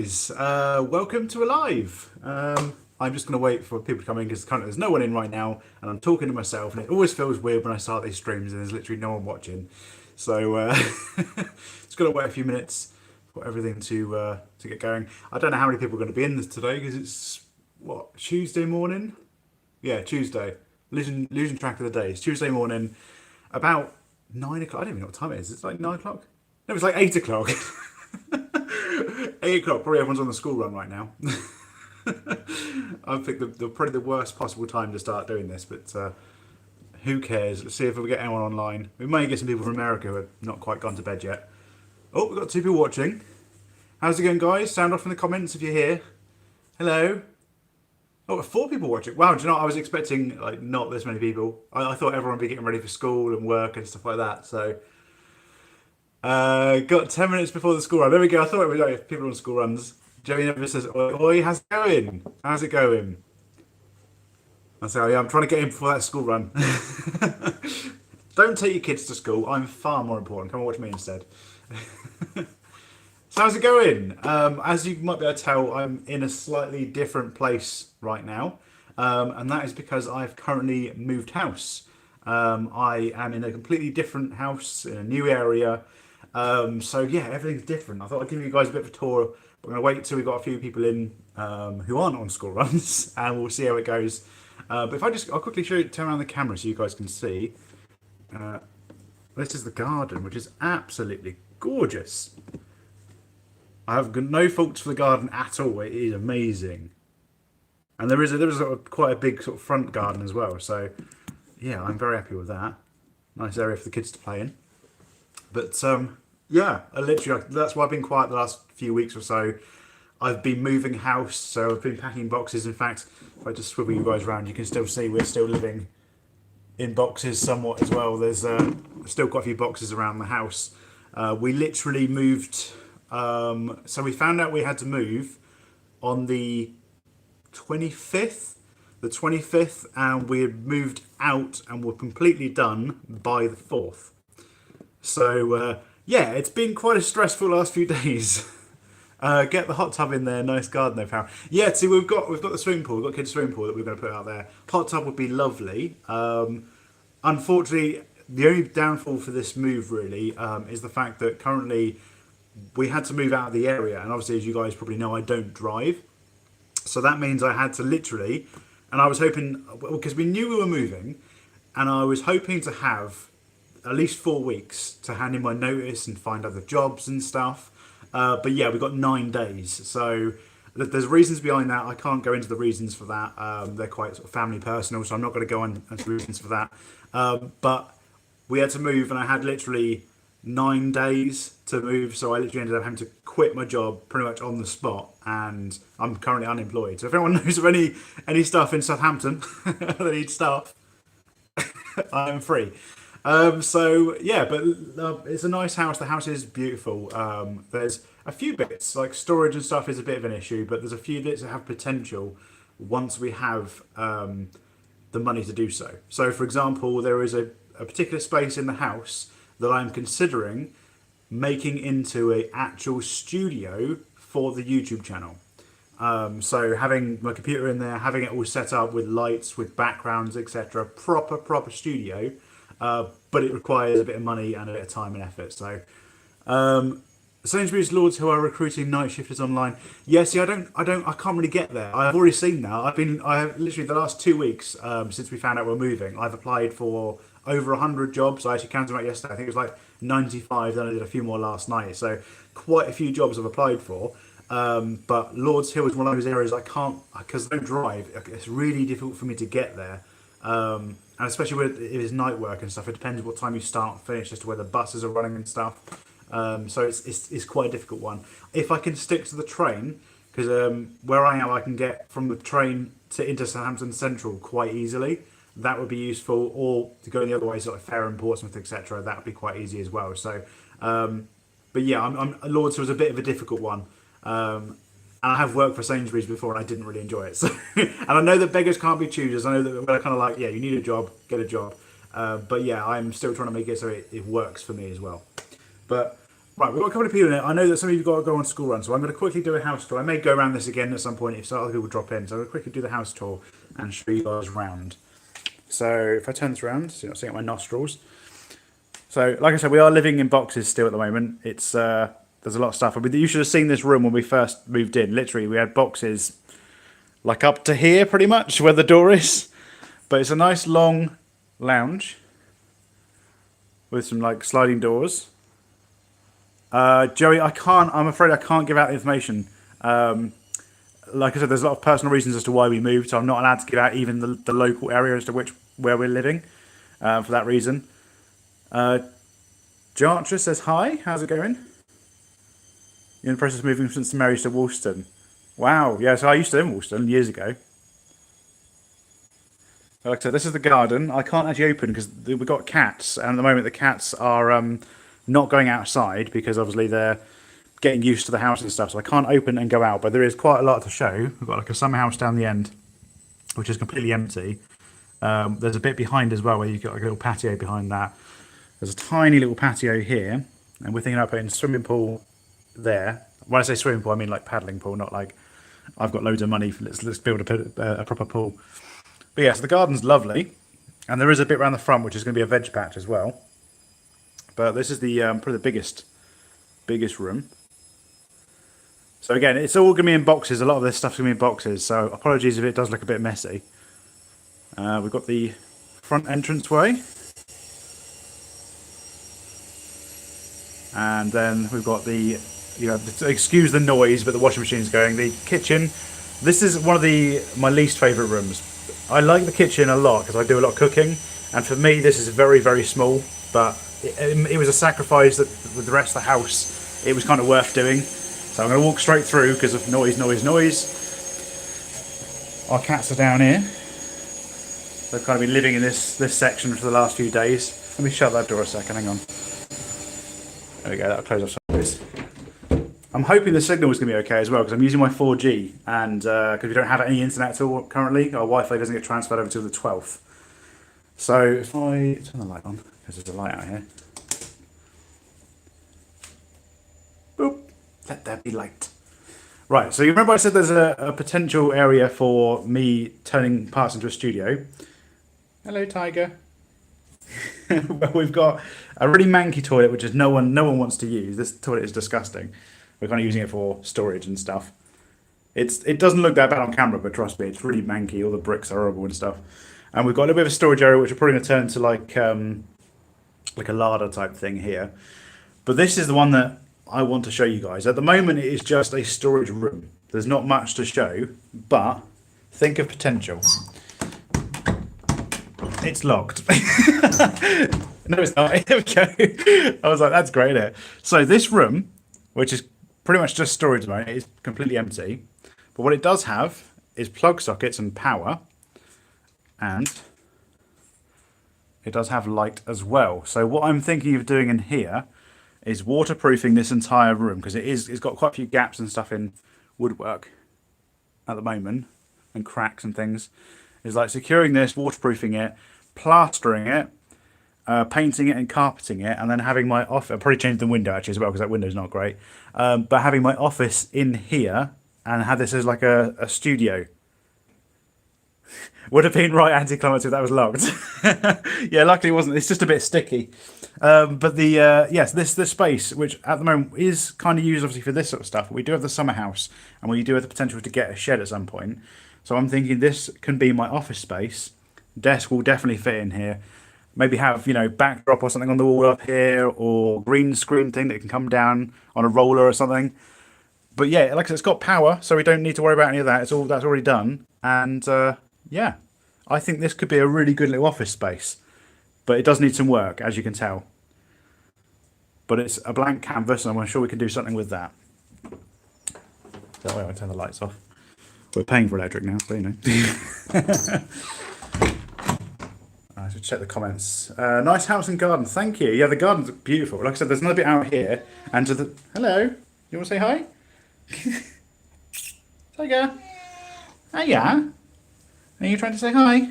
Welcome to Alive. I'm just going to wait for people to come in because currently there's no one in right now, and I'm talking to myself, and it always feels weird when I start these streams and there's literally no one watching. So just got to wait a few minutes for everything to get going. I don't know how many people are going to be in this today because it's what, Tuesday morning? Yeah, Tuesday. Losing track of the days. Tuesday morning, about 9 o'clock. I don't even know what time it is. It's like 9 o'clock. No, it's like 8 o'clock. 8 o'clock. Probably everyone's on the school run right now. I think probably the worst possible time to start doing this, but who cares? Let's see if we get anyone online. We may get some people from America who have not quite gone to bed yet. Oh, we've got two people watching. How's it going, guys? Sound off in the comments if you're here. Hello. Oh, four people watching. Wow, do you know what? I was expecting like not this many people. I thought everyone would be getting ready for school and work and stuff like that. So, got 10 minutes before the school run. There we go. I thought it was like people on school runs. Joey never says, "Oi, oi, how's it going? How's it going?" I say, "Oh yeah, I'm trying to get in before that school run." Don't take your kids to school. I'm far more important. Come and watch me instead. So how's it going? As you might be able to tell, I'm in a slightly different place right now, and that is because I've currently moved house. I am in a completely different house in a new area. So yeah, everything's different. I thought I'd give you guys a bit of a tour. We're going to wait till we've got a few people in who aren't on school runs, and we'll see how it goes. But if I'll quickly turn around the camera so you guys can see. This is the garden, which is absolutely gorgeous. I have no faults for the garden at all. It is amazing, and there is quite a big sort of front garden as well. So yeah, I'm very happy with that. Nice area for the kids to play in. But yeah, that's why I've been quiet the last few weeks or so. I've been moving house, so I've been packing boxes. In fact, if I just swivel you guys around, you can still see we're still living in boxes somewhat as well. There's still quite a few boxes around the house. We literally moved. So we found out we had to move on the 25th. The 25th, and we had moved out and were completely done by the 4th. So yeah, it's been quite a stressful last few days. Get the hot tub in there, nice garden they've found. Yeah, see, we've got the swimming pool, we've got kids' swimming pool that we're going to put out there. Hot tub would be lovely. Unfortunately, the only downfall for this move really is the fact that currently we had to move out of the area, and obviously, as you guys probably know, I don't drive, so that means I had to literally, and I was hoping because we knew we were moving, and I was hoping to have at least 4 weeks to hand in my notice and find other jobs and stuff. But yeah, we got 9 days. So there's reasons behind that. I can't go into the reasons for that. They're quite sort of family personal, so I'm not going to go on into reasons for that. But we had to move, and I had literally 9 days to move. So I literally ended up having to quit my job pretty much on the spot, and I'm currently unemployed. So if anyone knows of any stuff in Southampton that needs staff, I'm free. So yeah, but it's a nice house. The house is beautiful. There's a few bits like storage and stuff is a bit of an issue, but there's a few bits that have potential once we have the money to do so. So, for example, there is a particular space in the house that I'm considering making into a actual studio for the YouTube channel. So having my computer in there, having it all set up with lights, with backgrounds, etc. Proper studio. But it requires a bit of money and a bit of time and effort. So, Sainsbury's Lords, who are recruiting night shifters online. Yeah, see, I can't really get there. I've already seen that. I have literally the last 2 weeks since we found out we're moving. I've applied for over 100 jobs. I actually counted them out yesterday. I think it was like 95. Then I did a few more last night. So quite a few jobs I've applied for. But Lords Hill is one of those areas I can't, because I don't drive. It's really difficult for me to get there. And especially with if it's night work and stuff, it depends what time you start and finish as to where the buses are running and stuff. So it's quite a difficult one. If I can stick to the train, because where I am, I can get from the train into Southampton Central quite easily. That would be useful, or to go the other way, sort of Fair and Portsmouth, etc. That would be quite easy as well. So, but yeah, Lords was a bit of a difficult one. And I have worked for Sainsbury's before, and I didn't really enjoy it. So, and I know that beggars can't be choosers. I know that we're kind of like, yeah, you need a job, get a job. But yeah, I'm still trying to make it so it works for me as well. But Right, we've got a couple of people in it. I know that some of you have got to go on school run, so I'm going to quickly do a house tour. I may go around this again at some point if some other people drop in. So I'm going to quickly do the house tour and show you guys around. So if I turn this around, so you're not seeing my nostrils. So like I said, we are living in boxes still at the moment. It's there's a lot of stuff. I mean, you should have seen this room when we first moved in. Literally, we had boxes like up to here, pretty much, where the door is. But it's a nice long lounge with some like sliding doors. Joey, I'm afraid I can't give out the information. Like I said, there's a lot of personal reasons as to why we moved, so I'm not allowed to give out even the local area as to where we're living for that reason. Jartra says hi. How's it going? You're in the process of moving from St Mary's to Woolston. Wow. Yeah. So I used to live in Woolston years ago. Like I said, this is the garden. I can't actually open because we've got cats, and at the moment the cats are not going outside because obviously they're getting used to the house and stuff. So I can't open and go out, but there is quite a lot to show. We've got like a summer house down the end, which is completely empty. There's a bit behind as well where you've got like a little patio behind that. There's a tiny little patio here, and we're thinking about putting a swimming pool there. When I say swimming pool, I mean like paddling pool, not like I've got loads of money. Let's build a proper pool. But yeah, so the garden's lovely, and there is a bit around the front which is going to be a veg patch as well. But this is the probably the biggest room. So again, it's all going to be in boxes. A lot of this stuff's going to be in boxes. So apologies if it does look a bit messy. We've got the front entranceway. And then we've got excuse the noise, but the washing machine's going. The kitchen. This is one of my least favourite rooms. I like the kitchen a lot because I do a lot of cooking. And for me, this is very, very small. But it was a sacrifice that with the rest of the house, it was kind of worth doing. So I'm going to walk straight through because of noise. Our cats are down here. They've kind of been living in this section for the last few days. Let me shut that door a second, hang on. There we go, that'll close off some noise. I'm hoping the signal is going to be okay as well because I'm using my 4G and because we don't have any internet at all currently. Our Wi-Fi doesn't get transferred over until the 12th. So if I turn the light on, because there's a light out here. Boop. Let there be light. Right, so you remember I said there's a potential area for me turning parts into a studio. Hello, Tiger. Well, we've got a really manky toilet, which is no one wants to use. This toilet is disgusting. We're kind of using it for storage and stuff. It doesn't look that bad on camera, but trust me, it's really manky. All the bricks are horrible and stuff. And we've got a little bit of a storage area, which we're probably going to turn into like a larder type thing here. But this is the one that I want to show you guys. At the moment, it is just a storage room. There's not much to show, but think of potential. It's locked. No, it's not. There we go. I was like, that's great. Here. So this room, which is pretty much just storage mode, is completely empty. But what it does have is plug sockets and power, and it does have light as well. So what I'm thinking of doing in here is waterproofing this entire room because it's got quite a few gaps and stuff in woodwork at the moment and cracks and things. Is like securing this, waterproofing it, plastering it, painting it and carpeting it, and then having my office. I'll probably change the window actually as well because that window's not great. But having my office in here and have this as like a studio. Would have been right anticlimax if that was locked. Yeah, luckily it wasn't. It's just a bit sticky. But yes, this space, which at the moment is kind of used obviously for this sort of stuff. We do have the summer house, and we do have the potential to get a shed at some point. So I'm thinking this can be my office space. Desk will definitely fit in here. Maybe have backdrop or something on the wall up here, or green screen thing that can come down on a roller or something. But yeah, like I said, it's got power, so we don't need to worry about any of that. That's already done, and. Yeah, I think this could be a really good little office space, but it does need some work, as you can tell. But it's a blank canvas, and I'm sure we can do something with that. That way I turn the lights off. We're paying for electric now, so you know. I should check the comments. Nice house and garden, thank you. Yeah, the garden's beautiful. Like I said, there's another bit out here, and to the... Hello, you want to say hi? Tiger. Hiya. Are you trying to say hi?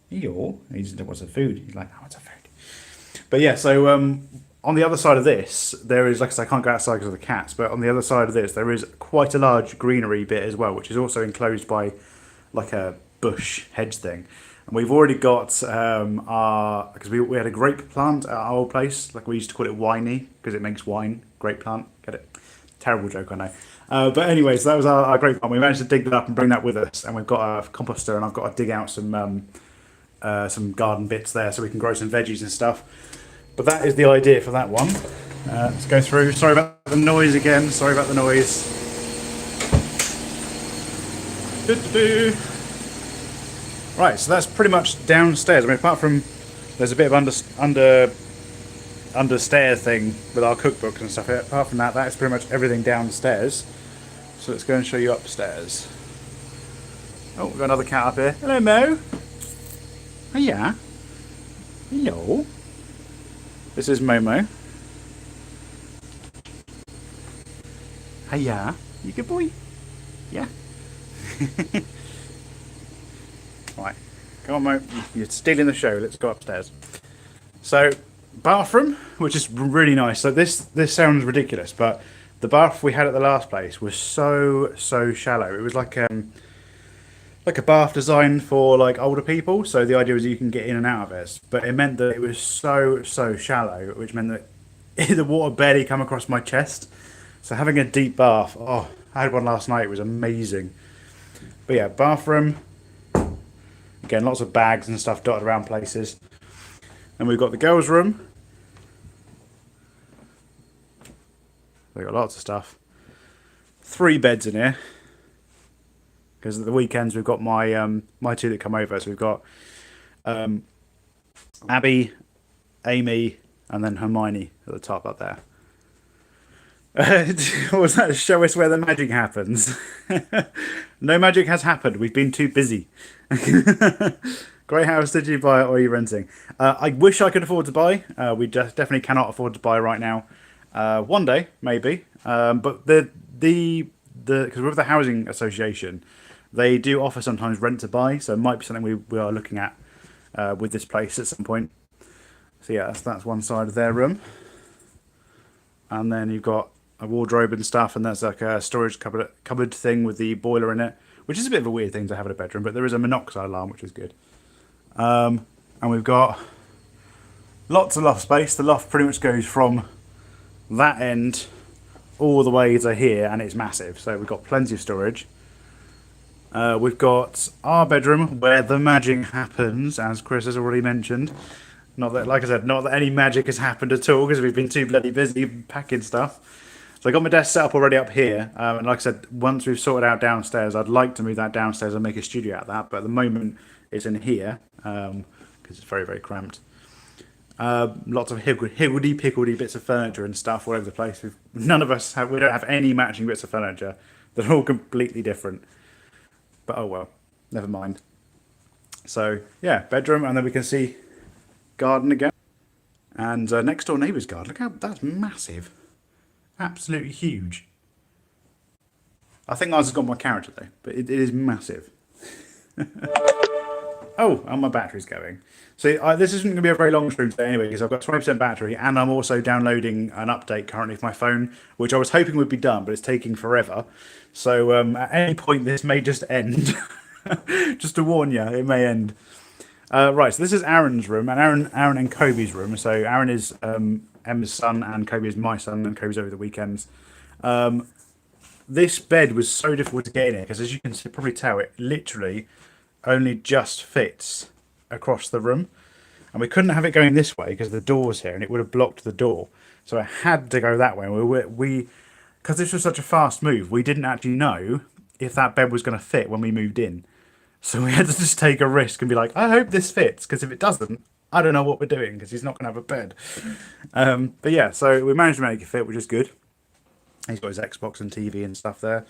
He just wants some food. He's like, I want some food. But yeah, so on the other side of this, there is, like I said, I can't go outside because of the cats, but on the other side of this, there is quite a large greenery bit as well, which is also enclosed by like a bush hedge thing. And we've already got because we had a grape plant at our old place, like we used to call it winey because it makes wine. Grape plant, get it? Terrible joke, I know. But anyways, that was our grape plant. We managed to dig that up and bring that with us, and we've got a composter, and I've got to dig out some garden bits there so we can grow some veggies and stuff. But that is the idea for that one. Let's go through. Sorry about the noise again. Sorry about the noise. Right, so that's pretty much downstairs. I mean, apart from there's a bit of understair thing with our cookbook and stuff. Apart from that, that's pretty much everything downstairs. So let's go and show you upstairs. Oh, we've got another cat up here. Hello, Mo. Oh yeah. Hello. This is Momo. Hiya. You good boy? Yeah. Right. Come on, Mo. You're stealing the show. Let's go upstairs. So, bathroom, which is really nice. So this sounds ridiculous, but the bath we had at the last place was so shallow. It was like a bath designed for like older people. So the idea was you can get in and out of it, but it meant that it was so shallow, which meant that the water barely come across my chest. So having a deep bath, oh, I had one last night. It was amazing. But yeah, bathroom. Again, lots of bags and stuff dotted around places. And we've got the girls' room. They've got lots of stuff. 3 beds in here. Because at the weekends we've got my two that come over. So we've got Abby, Amy, and then Hermione at the top up there. What was that? Show us where the magic happens. No magic has happened. We've been too busy. Great house. Did you buy it or are you renting? I wish I could afford to buy. We just definitely cannot afford to buy right now. One day, maybe. But because with the housing association, they do offer sometimes rent to buy. So it might be something we are looking at with this place at some point. So yeah, that's one side of their room. And then you've got a wardrobe and stuff, and that's like a storage cupboard thing with the boiler in it, which is a bit of a weird thing to have in a bedroom, but there is a monoxide alarm, which is good. And we've got lots of loft space. The loft pretty much goes from that end all the way to here, and it's massive, so we've got plenty of storage. We've got our bedroom where the magic happens, as Chris has already mentioned. Not that, like I said, not that any magic has happened at all because we've been too bloody busy packing stuff. So I got my desk set up already up here, and like I said, once we've sorted out downstairs, I'd like to move that downstairs and make a studio out of that. But at the moment, it's in here because it's very cramped. Lots of higgledy-piggledy bits of furniture and stuff all over the place. We don't have any matching bits of furniture. They're all completely different. But oh well, never mind. So yeah, bedroom, and then we can see garden again, and next door neighbour's garden. Look how that's massive, absolutely huge. I think ours has got more character though, but it is massive. Oh, and my battery's going. So this isn't going to be a very long stream today anyway, because I've got 20% battery, and I'm also downloading an update currently for my phone, which I was hoping would be done, but it's taking forever. So at any point this may just end. Just to warn you, it may end. Right, so this is Aaron's room, and Aaron and Kobe's room. So Aaron is Emma's son, and Kobe is my son, and Kobe's over the weekends. This bed was so difficult to get in here, because as you can probably tell, it literally only just fits across the room. And we couldn't have it going this way, because the door's here, and it would have blocked the door. So it had to go that way. And because this was such a fast move, we didn't actually know if that bed was going to fit when we moved in. So we had to just take a risk and be like, I hope this fits, because if it doesn't, I don't know what we're doing, because he's not going to have a bed. But yeah, so we managed to make it fit, which is good. He's got his Xbox and TV and stuff there.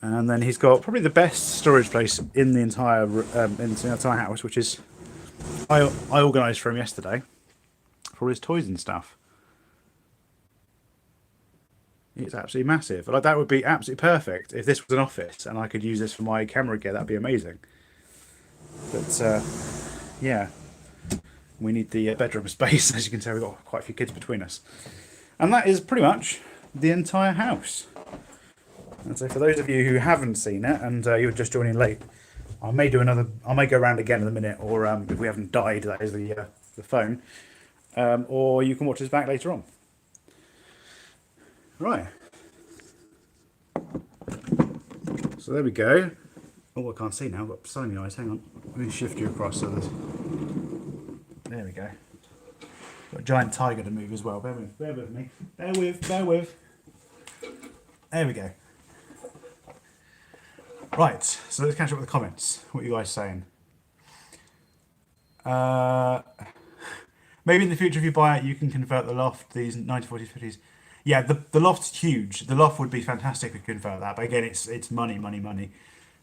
And then he's got probably the best storage place in the entire house, which is I organised for him yesterday for all his toys and stuff. It's absolutely massive. Like, that would be absolutely perfect if this was an office and I could use this for my camera gear. That'd be amazing. But yeah, We need the bedroom space. As you can tell, we've got quite a few kids between us. And that is pretty much the entire house. And so for those of you who haven't seen it and you're just joining late, I may do another. I may go around again in a minute, or if we haven't died, that is the phone, or you can watch this back later on. Right. So there we go. Oh, I can't see now. I've got sun in my eyes. Hang on. Let me shift you across so there's. There we go. Got a giant tiger to move as well. Bear with me. Bear with. There we go. Right, so let's catch up with the comments. What are you guys saying? Maybe in the future, if you buy it, you can convert the loft, these 1940s, 50s. Yeah, the loft's huge. The loft would be fantastic if we could convert that. But again, it's money.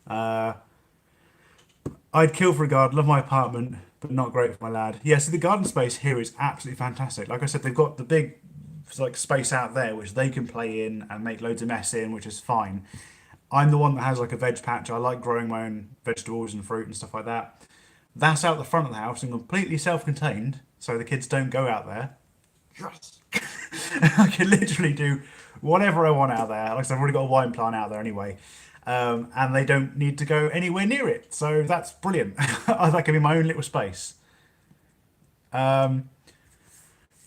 I'd kill for a garden. Love my apartment, but not great for my lad. Yeah, so the garden space here is absolutely fantastic. Like I said, they've got the big like space out there which they can play in and make loads of mess in, which is fine. I'm the one that has like a veg patch. I like growing my own vegetables and fruit and stuff like that. That's out the front of the house and completely self-contained, so the kids don't go out there. Yes. I can literally do whatever I want out there. Like I said, I've already got a wine plant out there anyway. And they don't need to go anywhere near it. So that's brilliant. That can be my own little space.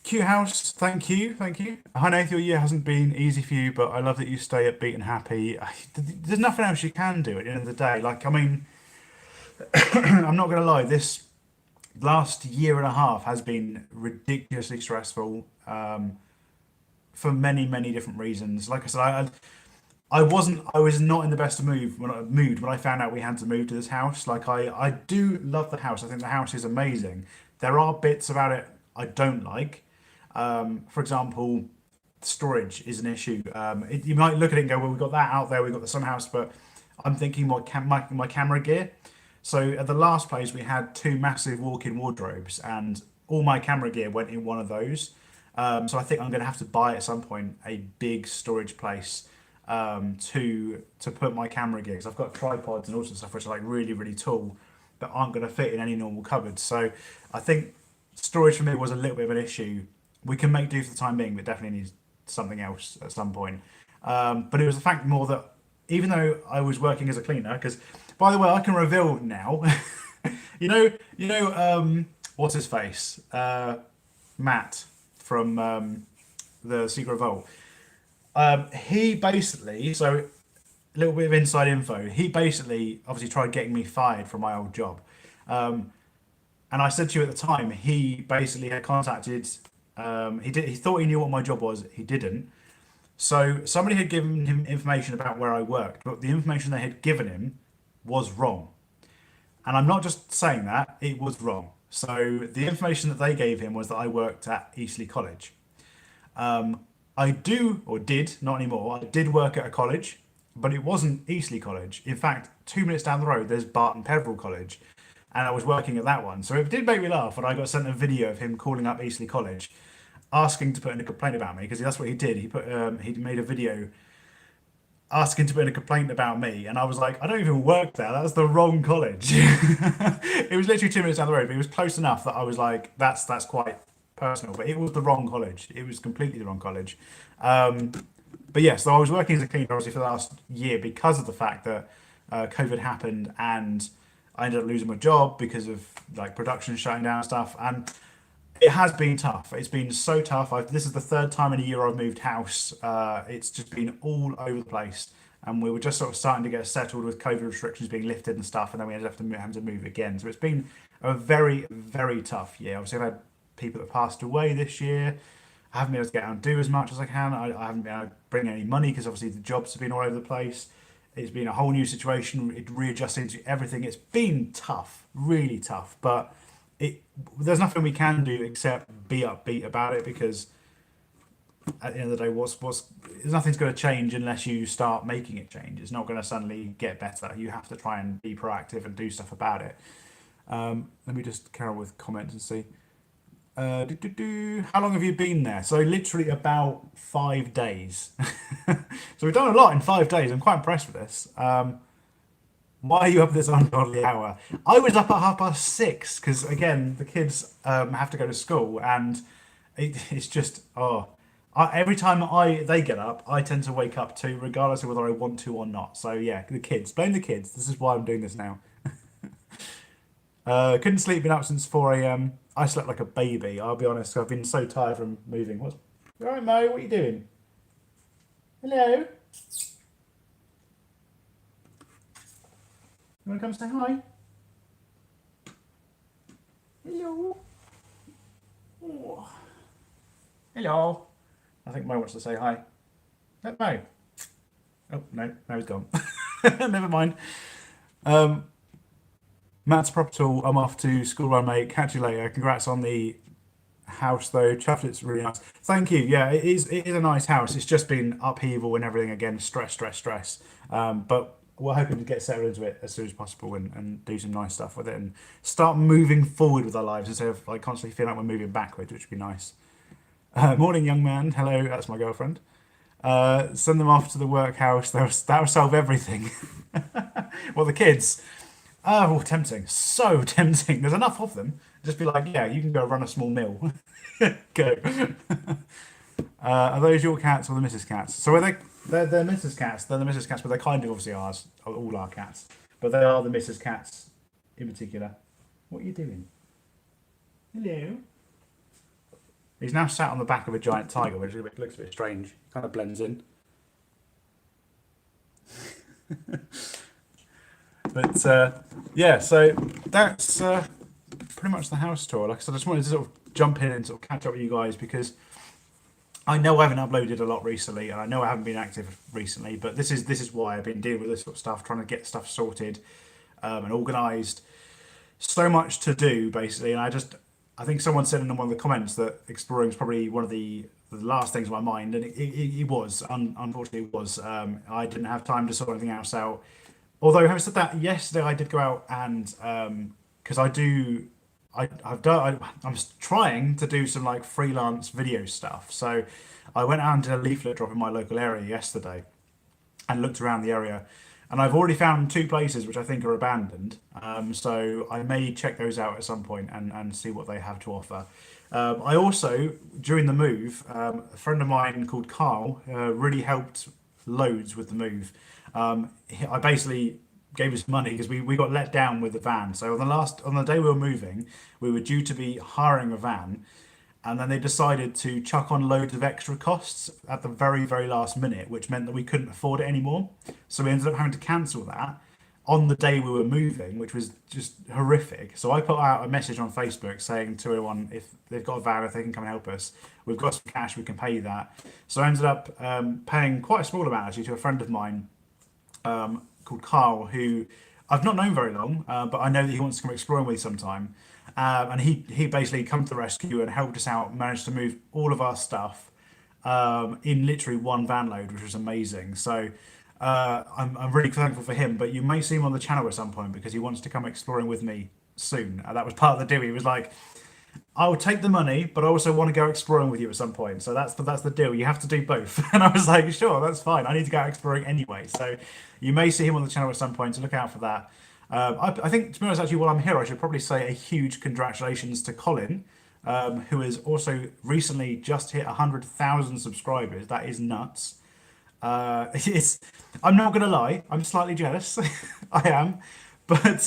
Cute house, thank you. I know your year hasn't been easy for you, but I love that you stay upbeat and happy. There's nothing else you can do at the end of the day. Like, I mean, I'm not going to lie, this last year and a half has been ridiculously stressful for many different reasons. Like I said, I was not in the best of mood when I found out we had to move to this house. Like I do love the house. I think the house is amazing. There are bits about it I don't like. For example, storage is an issue. You might look at it and go, well, we've got that out there, we've got the sun house, but I'm thinking my camera gear. So at the last place we had two massive walk-in wardrobes and all my camera gear went in one of those. So I think I'm going to have to buy at some point a big storage place to put my camera gear, because I've got tripods and all sorts of stuff which are like really tall that aren't going to fit in any normal cupboards. So I think storage for me was a little bit of an issue. We can make do for the time being, but definitely need something else at some point. But it was the fact more that even though I was working as a cleaner, because by the way, I can reveal now, you know, what's his face, Matt from the Secret Vault. He basically, so a little bit of inside info. He basically obviously tried getting me fired from my old job. And I said to you at the time, he basically had contacted. He thought he knew what my job was. He didn't. So somebody had given him information about where I worked, but the information they had given him was wrong. And I'm not just saying that; it was wrong. So the information that they gave him was that I worked at Eastleigh College. I do, or did, not anymore. I did work at a college, but it wasn't Eastleigh College. In fact, 2 minutes down the road, there's Barton Peveril College, and I was working at that one. So it did make me laugh when I got sent a video of him calling up Eastleigh College, asking to put in a complaint about me, because that's what he did. He made a video asking to put in a complaint about me, and I was like, I don't even work there. That's the wrong college. It was literally 2 minutes down the road, but it was close enough that I was like, that's quite personal. But it was the wrong college. It was completely the wrong college. But yeah, so I was working as a cleaner obviously for the last year because of the fact that COVID happened and I ended up losing my job because of like production shutting down and stuff. And it has been tough. It's been so tough. This is the third time in a year I've moved house. It's just been all over the place. And we were just sort of starting to get settled with COVID restrictions being lifted and stuff. And then we ended up having to move again. So it's been a very tough year. Obviously, I've had people that passed away this year. I haven't been able to get out and do as much as I can. I haven't been able to bring any money because obviously the jobs have been all over the place. It's been a whole new situation. It readjusting to everything. It's been tough, really tough. But there's nothing we can do except be upbeat about it, because at the end of the day, nothing's going to change unless you start making it change. It's not going to suddenly get better. You have to try and be proactive and do stuff about it. Let me just carry on with comments and see. How long have you been there? So literally about 5 days. So we've done a lot in 5 days. I'm quite impressed with this. Why are you up this ungodly hour? I was up at 6:30 because again the kids have to go to school and it's just every time they get up, I tend to wake up too, regardless of whether I want to or not. So yeah, the kids. Blame the kids. This is why I'm doing this now. Couldn't sleep in up since 4 a.m. I slept like a baby. I'll be honest. I've been so tired from moving. What's all right, Mo? What are you doing? Hello. You want to come say hi? Hello. Oh. Hello. I think Mo wants to say hi. Mo. Oh no, no, he's gone. Never mind. Matt's Propertal, I'm off to school run, mate. Catch you later. Congrats on the house, though. Chuffed, it's really nice. Thank you. Yeah, it is. It is a nice house. It's just been upheaval and everything again. Stress, stress, stress. But we're hoping to get settled into it as soon as possible and do some nice stuff with it and start moving forward with our lives instead of like constantly feeling like we're moving backwards, which would be nice. Morning, young man. Hello, that's my girlfriend. Send them off to the workhouse. That'll solve everything. Well, the kids. Oh, tempting. So tempting. There's enough of them. Just be like, yeah, you can go run a small mill. Go. Are those your cats or the Mrs. Cats? So are they? They're Mrs. Cats. They're the Mrs. Cats, but they're kind of obviously ours. All our cats. But they are the Mrs. Cats in particular. What are you doing? Hello. He's now sat on the back of a giant tiger, which looks a bit strange. Kind of blends in. But yeah, so that's pretty much the house tour. Like I said, I just wanted to sort of jump in and sort of catch up with you guys because I know I haven't uploaded a lot recently, and I know I haven't been active recently. But this is why I've been dealing with this sort of stuff, trying to get stuff sorted and organised. So much to do basically, and I think someone said in one of the comments that exploring is probably one of the last things on my mind, and it was. Unfortunately, it was. I didn't have time to sort anything else out. Although, having said that, yesterday I did go out and because I'm trying to do some like freelance video stuff. So I went out and did a leaflet drop in my local area yesterday and looked around the area. And I've already found 2 places which I think are abandoned. So I may check those out at some point and see what they have to offer. I also, during the move, a friend of mine called Carl really helped loads with the move. I basically gave us money because we got let down with the van. So on the day we were moving, we were due to be hiring a van, and then they decided to chuck on loads of extra costs at the very, very last minute, which meant that we couldn't afford it anymore. So we ended up having to cancel that on the day we were moving, which was just horrific. So I put out a message on Facebook saying to everyone, if they've got a van, if they can come and help us, we've got some cash, we can pay that. So I ended up paying quite a small amount actually to a friend of mine called Carl, who I've not known very long, but I know that he wants to come exploring with me sometime. And he basically come to the rescue and helped us out, managed to move all of our stuff in literally one van load, which was amazing. So I'm really thankful for him. But you may see him on the channel at some point because he wants to come exploring with me soon. That was part of the deal. He was like, I'll take the money, but I also want to go exploring with you at some point. So that's the deal. You have to do both. And I was like, sure, that's fine. I need to go exploring anyway. So you may see him on the channel at some point. So look out for that. I think, to be honest, actually, while I'm here, I should probably say a huge congratulations to Colin, who has also recently just hit 100,000 subscribers. That is nuts. I'm not going to lie, I'm slightly jealous. I am. But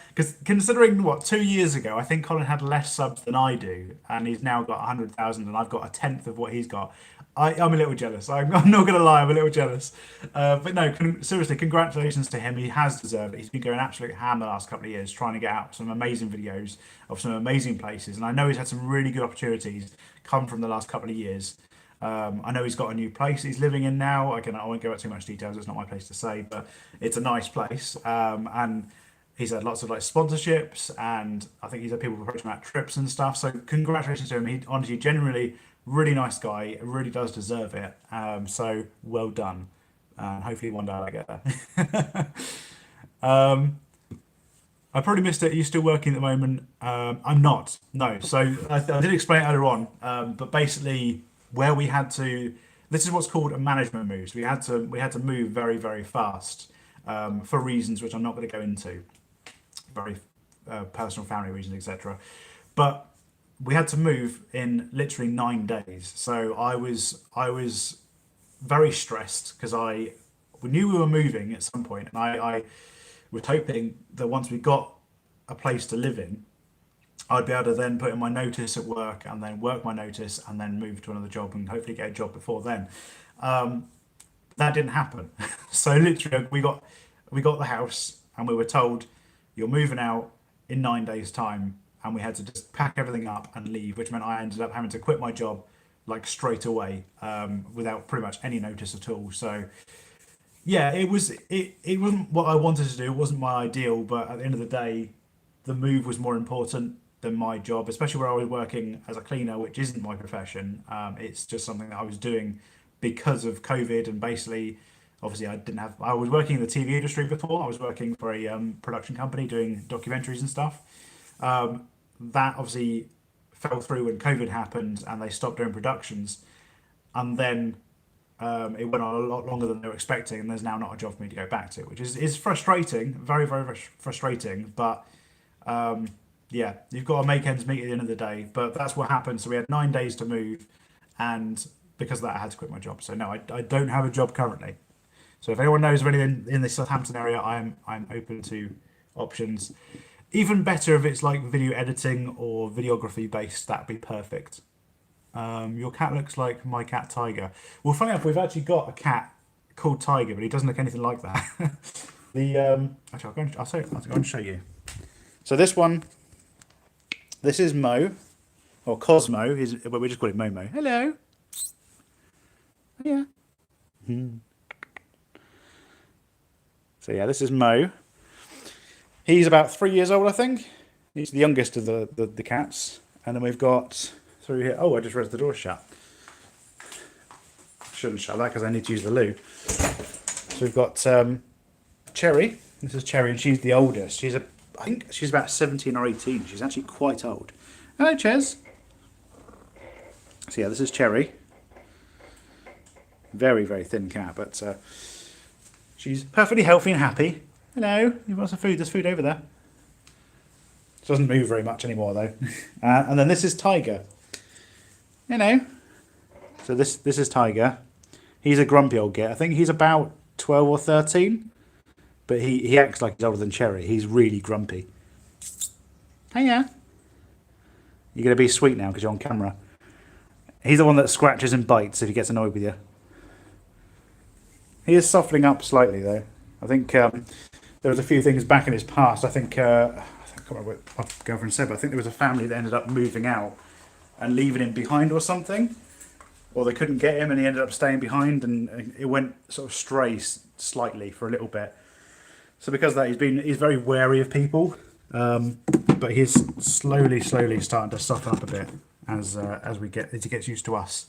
because considering what 2 years ago, I think Colin had less subs than I do, and he's now got 100,000, and I've got a tenth of what he's got. I'm a little jealous. I'm not going to lie, I'm a little jealous. But no, seriously, congratulations to him. He has deserved it. He's been going absolute ham the last couple of years, trying to get out some amazing videos of some amazing places, and I know he's had some really good opportunities come from the last couple of years. I know he's got a new place he's living in now. I won't go into too much details. It's not my place to say, but it's a nice place. And he's had lots of like sponsorships, and I think he's had people approach him at trips and stuff. So congratulations to him. He honestly, genuinely, really nice guy. Really does deserve it. So well done. And hopefully one day I get there. I probably missed it. Are you still working at the moment? I'm not. No. So I did explain it earlier on, but basically where we had to. This is what's called a management move. So we had to move very, very fast. for reasons which I'm not going to go into, very personal family reasons, etc. But we had to move in literally 9 days, so I was very stressed because we knew we were moving at some point, and I was hoping that once we got a place to live in, I'd be able to then put in my notice at work and then work my notice and then move to another job and hopefully get a job before then. That didn't happen. So literally, we got the house and we were told you're moving out in 9 days' time, and we had to just pack everything up and leave, which meant I ended up having to quit my job like straight away, without pretty much any notice at all. So yeah, it wasn't what I wanted to do. It wasn't my ideal, but at the end of the day, the move was more important than my job, especially where I was working as a cleaner, which isn't my profession. It's just something that I was doing because of COVID, and basically, obviously, I was working in the TV industry before. I was working for a production company doing documentaries and stuff. That obviously fell through when COVID happened, and they stopped doing productions, and then it went on a lot longer than they were expecting, and there's now not a job for me to go back to, which is frustrating, very, very, very frustrating. But yeah, you've got to make ends meet at the end of the day. But that's what happened. So we had 9 days to move, and because of that, I had to quit my job. So no, I don't have a job currently. So if anyone knows of anything in the Southampton area, I'm open to options. Even better if it's like video editing or videography based, that'd be perfect. Your cat looks like my cat Tiger. Well, funny enough, we've actually got a cat called Tiger, but he doesn't look anything like that. Actually, I'll go and show you. So this is Mo, or Cosmo. But we just call it Momo. Hello. Yeah. So yeah, this is Mo. He's about 3 years old, I think. He's the youngest of the cats. And then we've got through here. Oh, I just realised the door's shut. Shouldn't shut that because I need to use the loo. So we've got Cherry. This is Cherry, and she's the oldest. I think she's about 17 or 18. She's actually quite old. Hello, Ches. So yeah, this is Cherry. Very, very thin cat, but she's perfectly healthy and happy. Hello, you've got some food. There's food over there. She doesn't move very much anymore, though. And then this is Tiger. Hello. So this is Tiger. He's a grumpy old git. I think he's about 12 or 13. But he acts like he's older than Cherry. He's really grumpy. Hiya. You're going to be sweet now because you're on camera. He's the one that scratches and bites if he gets annoyed with you. He is softening up slightly, though. I think there was a few things back in his past. I can't remember what my girlfriend said, but I think there was a family that ended up moving out and leaving him behind or something. Or they couldn't get him and he ended up staying behind, and it went sort of stray slightly for a little bit. So because of that, he's very wary of people. But he's slowly starting to soften up a bit as he gets used to us.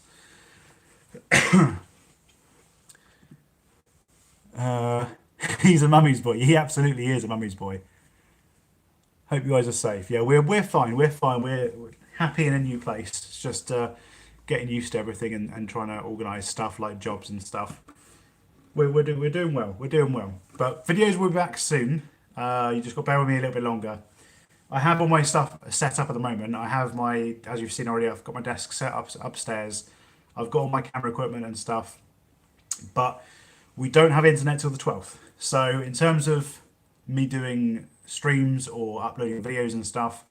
He's a mummy's boy. He absolutely is a mummy's boy. Hope you guys are safe. Yeah, we're fine. We're fine. We're happy in a new place. It's just getting used to everything and trying to organise stuff like jobs and stuff. We're doing well. We're doing well. But videos will be back soon. You just got to bear with me a little bit longer. I have all my stuff set up at the moment. I have as you've seen already, I've got my desk set up upstairs. I've got all my camera equipment and stuff. But we don't have internet till the 12th. So in terms of me doing streams or uploading videos and stuff,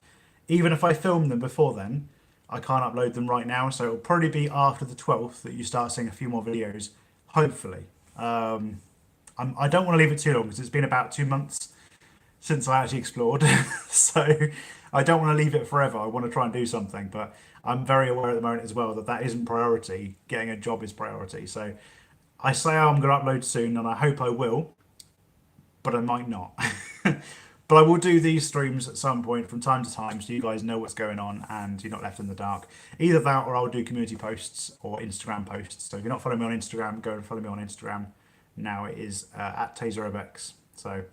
even if I film them before then, I can't upload them right now. So it'll probably be after the 12th that you start seeing a few more videos, hopefully. I don't want to leave it too long because it's been about 2 months since I actually explored. So I don't want to leave it forever. I want to try and do something, but I'm very aware at the moment as well that isn't priority. Getting a job is priority. So I say I'm going to upload soon, and I hope I will, but I might not. But I will do these streams at some point from time to time so you guys know what's going on and you're not left in the dark. Either that or I'll do community posts or Instagram posts. So if you're not following me on Instagram, go and follow me on Instagram. Now it is at Tazer Urbex. So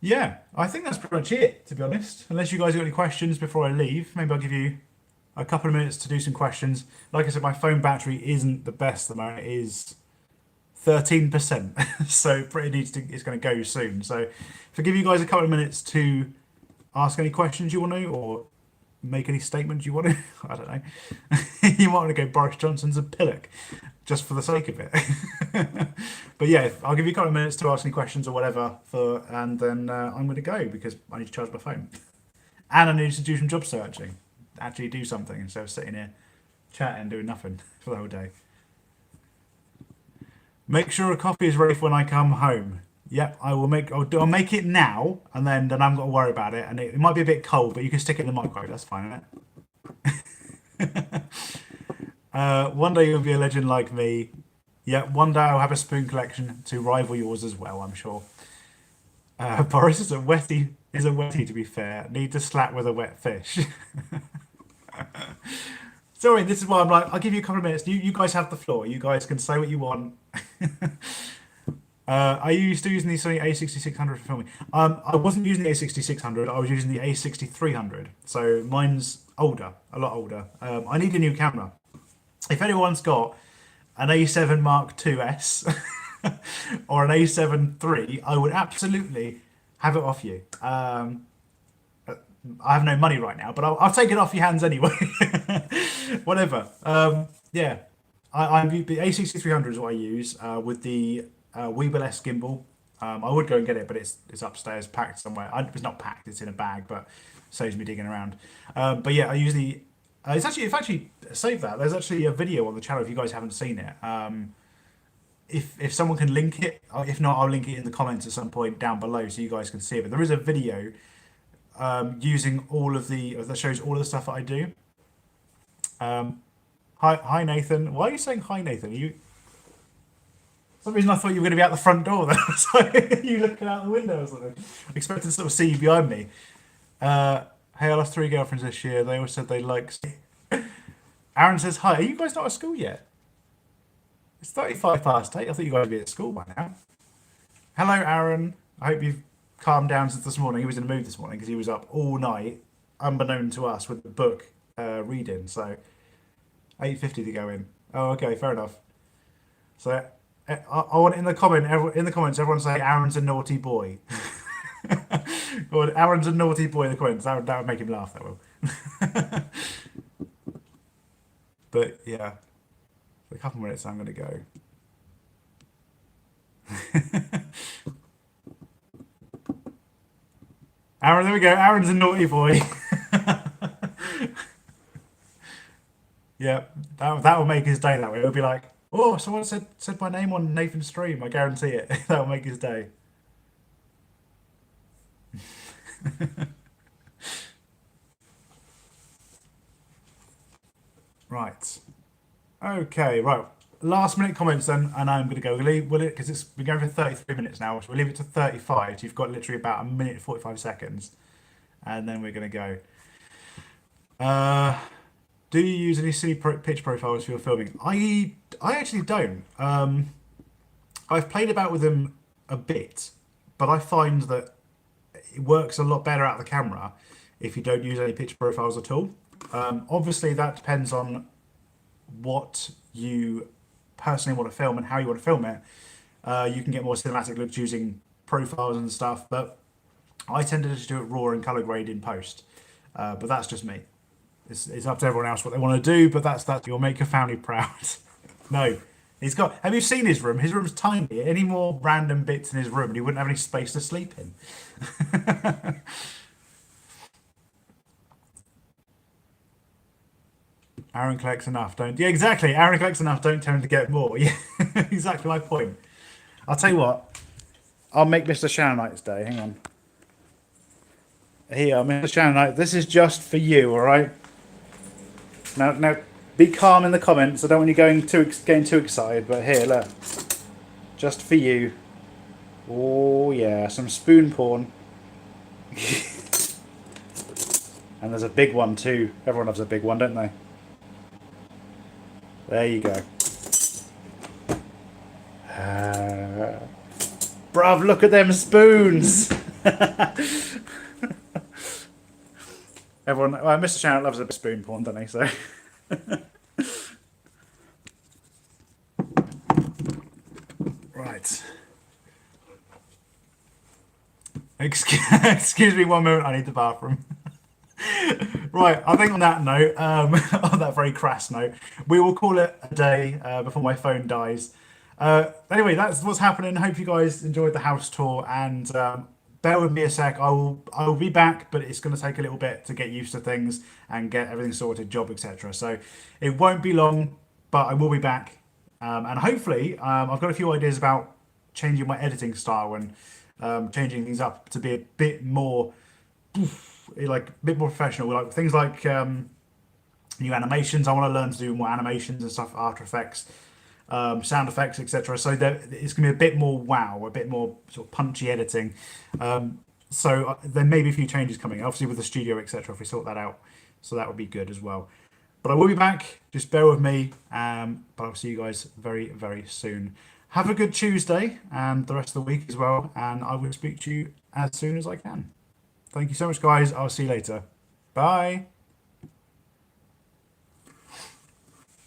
yeah, I think that's pretty much it, to be honest. Unless you guys got any questions before I leave, maybe I'll give you a couple of minutes to do some questions. Like I said, my phone battery isn't the best at the moment. It is 13%. So pretty needs to, it's going to go soon. So if I give you guys a couple of minutes to ask any questions you want to, or make any statements you want to, I don't know. You might want to go Boris Johnson's a pillock, just for the sake of it. But yeah, I'll give you a couple of minutes to ask any questions or whatever, and then I'm going to go because I need to charge my phone. And I need to do some job searching. Actually do something instead of sitting here chatting, doing nothing for the whole day. Make sure a coffee is ready for when I come home. Yep, I will make. I'll make it now, and then I haven't got to worry about it. And it might be a bit cold, but you can stick it in the microwave. That's fine, isn't it? One day you'll be a legend like me. Yeah, one day I'll have a spoon collection to rival yours as well, I'm sure. Boris is a wetty. Is a wetty, to be fair. Need to slap with a wet fish. Sorry, this is why I'm like, I'll give you a couple of minutes. You guys have the floor. You guys can say what you want. Are you still using the Sony A6600 for filming? I wasn't using the A6600. I was using the A6300. So mine's older, a lot older. I need a new camera. If anyone's got an A7 Mark IIS or an A7 III, I would absolutely have it off you. I have no money right now, but I'll take it off your hands anyway. Whatever. Yeah, the A6300 is what I use with the Weeble S gimbal. I would go and get it, but it's upstairs, packed somewhere. It's not packed; it's in a bag, but saves me digging around. But yeah, I use the. It's actually save that. There's actually a video on the channel if you guys haven't seen it. If someone can link it, if not, I'll link it in the comments at some point down below so you guys can see it. But there is a video using all of that shows all of the stuff that I do. Hi Nathan. Why are you saying hi Nathan? For some reason I thought you were going to be out the front door. Then I was like, you looking out the window or something. Expecting to sort of see you behind me. Hey, I lost 3 girlfriends this year. They all said they liked. Aaron says hi. Are you guys not at school yet? It's 35 past 8. I thought you guys would be at school by now. Hello, Aaron. I hope you've calmed down since this morning. He was in a mood this morning because he was up all night, unbeknown to us, with the book reading. So 8:50 to go in. Oh, okay, fair enough. So I want in the comments, everyone say Aaron's a naughty boy. Or Aaron's a naughty boy in the comments. That would make him laugh. That will. But yeah, for a couple of minutes, I'm going to go. Aaron, there we go. Aaron's a naughty boy. Yeah, that will make his day that way. It'll be like, oh, someone said my name on Nathan's stream. I guarantee it. That will make his day. Right. Okay, right. Last minute comments then, and I'm going to go. Will it? Because it's been going for 33 minutes now, so we'll leave it to 35. So you've got literally about a minute 45 seconds, and then we're going to go. Do you use any silly pitch profiles for your filming? I actually don't. I've played about with them a bit, but I find that it works a lot better out of the camera if you don't use any pitch profiles at all. Obviously, that depends on what you personally want to film and how you want to film it. You can get more cinematic looks using profiles and stuff, but I tend to just do it raw and color grade in post. But that's just me. It's up to everyone else what they want to do, but that's you'll make your family proud. No, he's got. Have you seen his room? His room's tiny. Any more random bits in his room, and he wouldn't have any space to sleep in. Aaron collects enough, don't. Yeah, exactly. Aaron collects enough, don't tend to get more. Yeah, exactly my point. I'll tell you what. I'll make Mr. Shannonite's day. Hang on. Here, Mr. Shannonite. This is just for you, all right? Now, be calm in the comments. I don't want you getting too excited. But here, look, just for you. Oh yeah, some spoon porn. And there's a big one too. Everyone loves a big one, don't they? There you go. Bruv, look at them spoons. Everyone, well, Mr. Shannon loves a bit of spoon porn, doesn't he? So. it. Excuse me one moment, I need the bathroom. Right, I think on that note, on that very crass note, we will call it a day before my phone dies. Anyway, that's what's happening. Hope you guys enjoyed the house tour, and bear with me a sec. I will be back, but it's going to take a little bit to get used to things and get everything sorted, job, etc. So it won't be long, but I will be back, and hopefully I've got a few ideas about changing my editing style and changing things up to be a bit more like a bit more professional, like things like new animations. I want to learn to do more animations and stuff, After Effects, sound effects, etc. So it's going to be a bit more wow, a bit more sort of punchy editing. So there may be a few changes coming, obviously with the studio, etc. If we sort that out, so that would be good as well. But I will be back. Just bear with me. But I'll see you guys very, very soon. Have a good Tuesday and the rest of the week as well. And I will speak to you as soon as I can. Thank you so much, guys. I'll see you later. Bye.